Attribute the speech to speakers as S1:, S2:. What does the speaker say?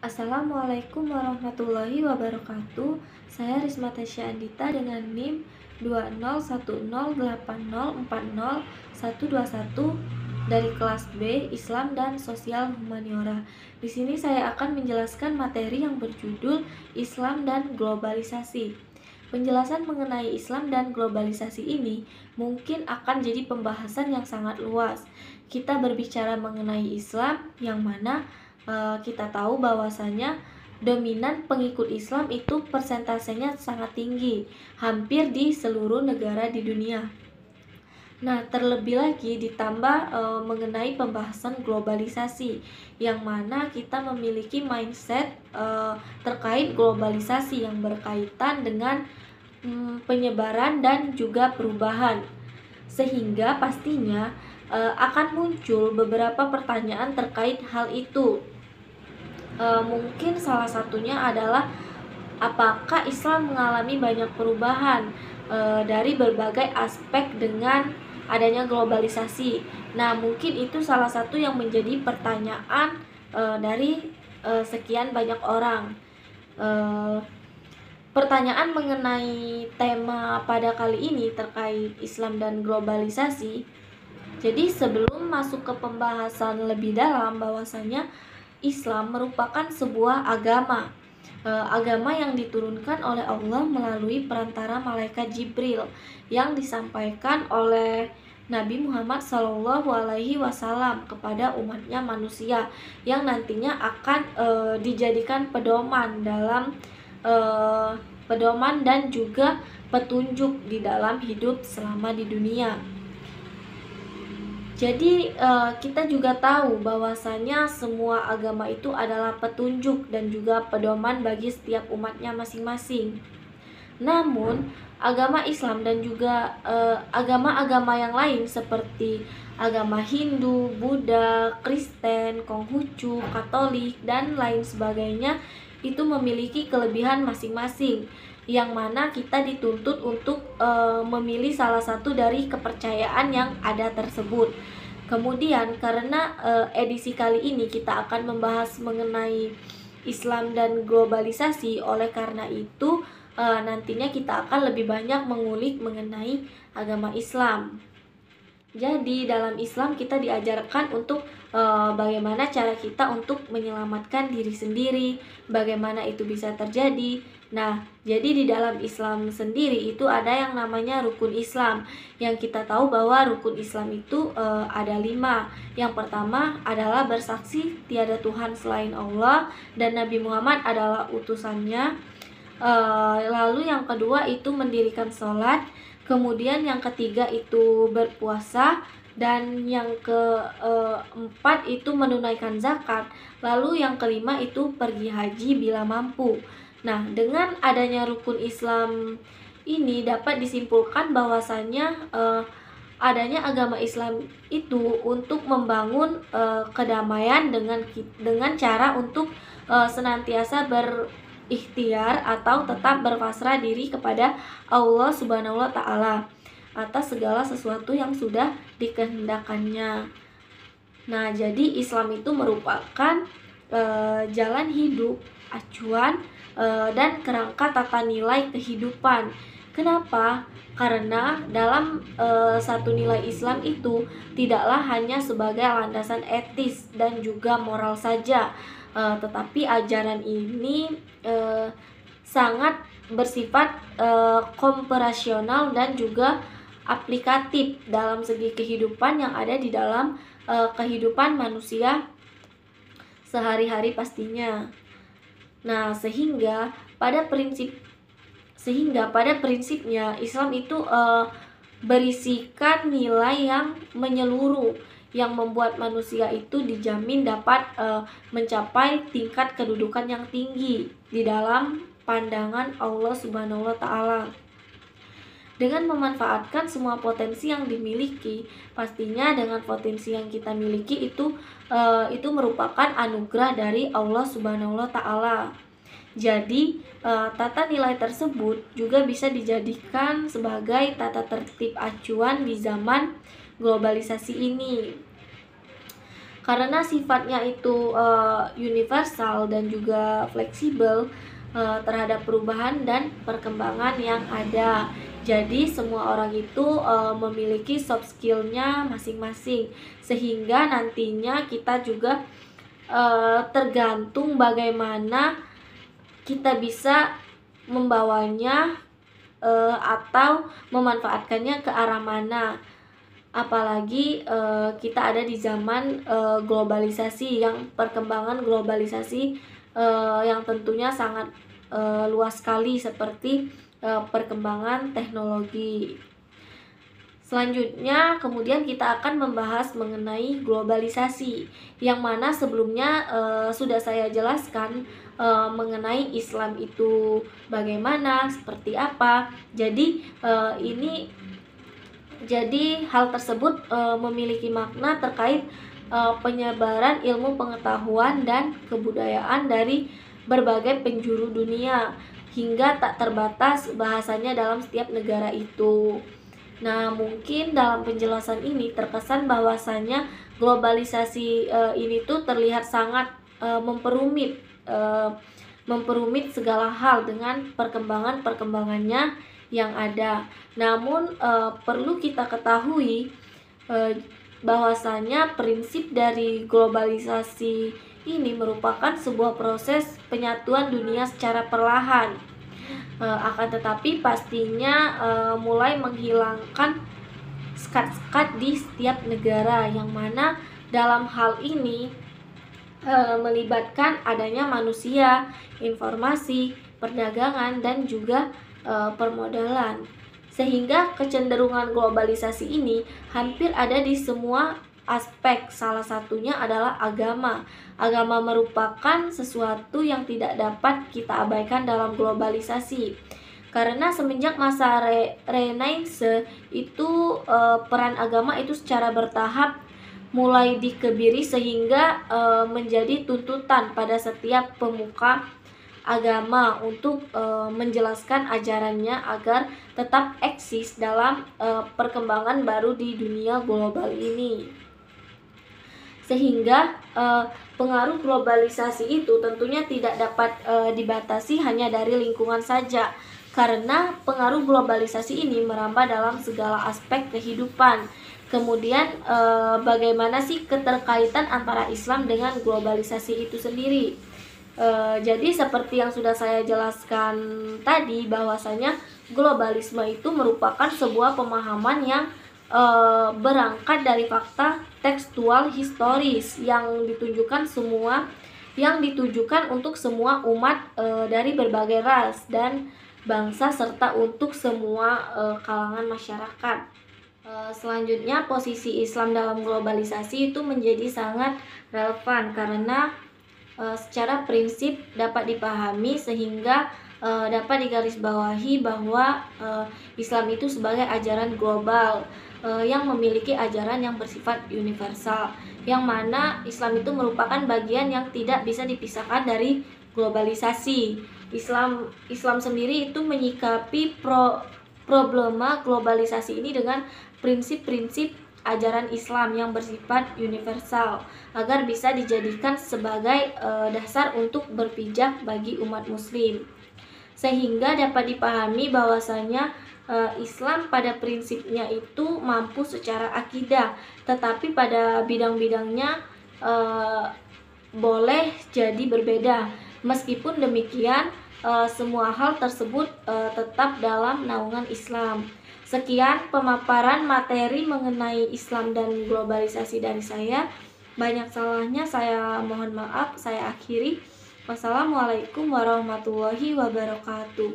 S1: Assalamualaikum warahmatullahi wabarakatuh. Saya Risma Tasya Andita dengan NIM 20108040121 dari kelas B Islam dan Sosial Humaniora. Di sini saya akan menjelaskan materi yang berjudul Islam dan Globalisasi. Penjelasan mengenai Islam dan globalisasi ini mungkin akan jadi pembahasan yang sangat luas. Kita berbicara mengenai Islam yang mana kita tahu bahwasanya dominan pengikut Islam itu persentasenya sangat tinggi, hampir di seluruh negara di dunia. Nah, terlebih lagi ditambah mengenai pembahasan globalisasi, yang mana kita memiliki mindset terkait globalisasi yang berkaitan dengan penyebaran dan juga perubahan, sehingga pastinya akan muncul beberapa pertanyaan terkait hal itu. Mungkin salah satunya adalah apakah Islam mengalami banyak perubahan dari berbagai aspek dengan adanya globalisasi. Nah, mungkin itu salah satu yang menjadi pertanyaan dari sekian banyak orang. Pertanyaan mengenai tema pada kali ini terkait Islam dan globalisasi. Jadi sebelum masuk ke pembahasan lebih dalam, bahwasanya Islam merupakan sebuah agama yang diturunkan oleh Allah melalui perantara malaikat Jibril yang disampaikan oleh Nabi Muhammad SAW kepada umatnya manusia, yang nantinya akan dijadikan pedoman dan juga petunjuk di dalam hidup selama di dunia. Jadi kita juga tahu bahwasanya semua agama itu adalah petunjuk dan juga pedoman bagi setiap umatnya masing-masing. Namun agama Islam dan juga agama-agama yang lain seperti agama Hindu, Buddha, Kristen, Konghucu, Katolik, dan lain sebagainya itu memiliki kelebihan masing-masing, yang mana kita dituntut untuk memilih salah satu dari kepercayaan yang ada tersebut. Kemudian karena edisi kali ini kita akan membahas mengenai Islam dan globalisasi, oleh karena itu nantinya kita akan lebih banyak mengulik mengenai agama Islam. Jadi dalam Islam kita diajarkan untuk bagaimana cara kita untuk menyelamatkan diri sendiri, bagaimana itu bisa terjadi. Nah, jadi di dalam Islam sendiri itu ada yang namanya rukun Islam, yang kita tahu bahwa rukun Islam itu ada 5. Yang pertama adalah bersaksi tiada Tuhan selain Allah dan Nabi Muhammad adalah utusannya. Lalu yang kedua itu mendirikan sholat. Kemudian yang ketiga itu berpuasa, dan yang keempat itu menunaikan zakat. Lalu yang kelima itu pergi haji bila mampu. Nah, dengan adanya rukun Islam ini dapat disimpulkan bahwasanya adanya agama Islam itu untuk membangun kedamaian dengan cara untuk senantiasa berikhtiar atau tetap berpasrah diri kepada Allah Subhanahu wa Ta'ala atas segala sesuatu yang sudah dikehendakannya. Nah, jadi Islam itu merupakan jalan hidup, acuan dan kerangka tata nilai kehidupan. Kenapa? Karena dalam satu nilai Islam itu tidaklah hanya sebagai landasan etis dan juga moral saja, tetapi ajaran ini sangat bersifat komparasional dan juga aplikatif dalam segi kehidupan yang ada di dalam kehidupan manusia sehari-hari pastinya. Nah, sehingga pada prinsipnya Islam itu berisikan nilai yang menyeluruh, yang membuat manusia itu dijamin dapat mencapai tingkat kedudukan yang tinggi di dalam pandangan Allah Subhanahu wa Ta'ala. Dengan memanfaatkan semua potensi yang dimiliki, pastinya dengan potensi yang kita miliki itu merupakan anugerah dari Allah Subhanahu wa Ta'ala. Jadi tata nilai tersebut juga bisa dijadikan sebagai tata tertib acuan di zaman globalisasi ini. Karena sifatnya itu universal dan juga fleksibel terhadap perubahan dan perkembangan yang ada. Jadi semua orang itu memiliki soft skillnya masing-masing, sehingga nantinya kita juga tergantung bagaimana kita bisa membawanya atau memanfaatkannya ke arah mana. Apalagi kita ada di zaman globalisasi, yang perkembangan globalisasi yang tentunya sangat luas sekali, seperti perkembangan teknologi. Selanjutnya kemudian kita akan membahas mengenai globalisasi, yang mana sebelumnya sudah saya jelaskan mengenai Islam itu bagaimana, seperti apa. Jadi hal tersebut memiliki makna terkait penyebaran ilmu pengetahuan dan kebudayaan dari berbagai penjuru dunia, hingga tak terbatas bahasanya dalam setiap negara itu. Nah, mungkin dalam penjelasan ini terkesan bahwasanya globalisasi ini tuh terlihat sangat memperumit segala hal dengan perkembangannya yang ada. Namun perlu kita ketahui bahwasanya prinsip dari globalisasi ini merupakan sebuah proses penyatuan dunia secara perlahan. Akan tetapi pastinya mulai menghilangkan sekat-sekat di setiap negara, yang mana dalam hal ini melibatkan adanya manusia, informasi, perdagangan, dan juga permodalan. Sehingga kecenderungan globalisasi ini hampir ada di semua aspek. Salah satunya adalah agama. Agama merupakan sesuatu yang tidak dapat kita abaikan dalam globalisasi. Karena semenjak masa Renaissance itu peran agama itu secara bertahap mulai dikebiri, sehingga menjadi tuntutan pada setiap pemuka agama untuk menjelaskan ajarannya agar tetap eksis dalam perkembangan baru di dunia global ini. Sehingga pengaruh globalisasi itu tentunya tidak dapat dibatasi hanya dari lingkungan saja, karena pengaruh globalisasi ini merambah dalam segala aspek kehidupan. Kemudian bagaimana sih keterkaitan antara Islam dengan globalisasi itu sendiri? Jadi seperti yang sudah saya jelaskan tadi, bahwasanya globalisme itu merupakan sebuah pemahaman yang berangkat dari fakta tekstual historis yang ditujukan untuk semua umat dari berbagai ras dan bangsa, serta untuk semua kalangan masyarakat. Selanjutnya, posisi Islam dalam globalisasi itu menjadi sangat relevan karena secara prinsip dapat dipahami, sehingga dapat digarisbawahi bahwa Islam itu sebagai ajaran global yang memiliki ajaran yang bersifat universal, yang mana Islam itu merupakan bagian yang tidak bisa dipisahkan dari globalisasi. Islam sendiri itu menyikapi problema globalisasi ini dengan prinsip-prinsip ajaran Islam yang bersifat universal, agar bisa dijadikan sebagai dasar untuk berpijak bagi umat muslim. Sehingga dapat dipahami bahwasanya Islam pada prinsipnya itu mampu secara akidah, tetapi pada bidang-bidangnya boleh jadi berbeda. Meskipun demikian, semua hal tersebut tetap dalam naungan Islam. Sekian pemaparan materi mengenai Islam dan globalisasi dari saya. Banyak salahnya saya mohon maaf, saya akhiri. Wassalamualaikum warahmatullahi wabarakatuh.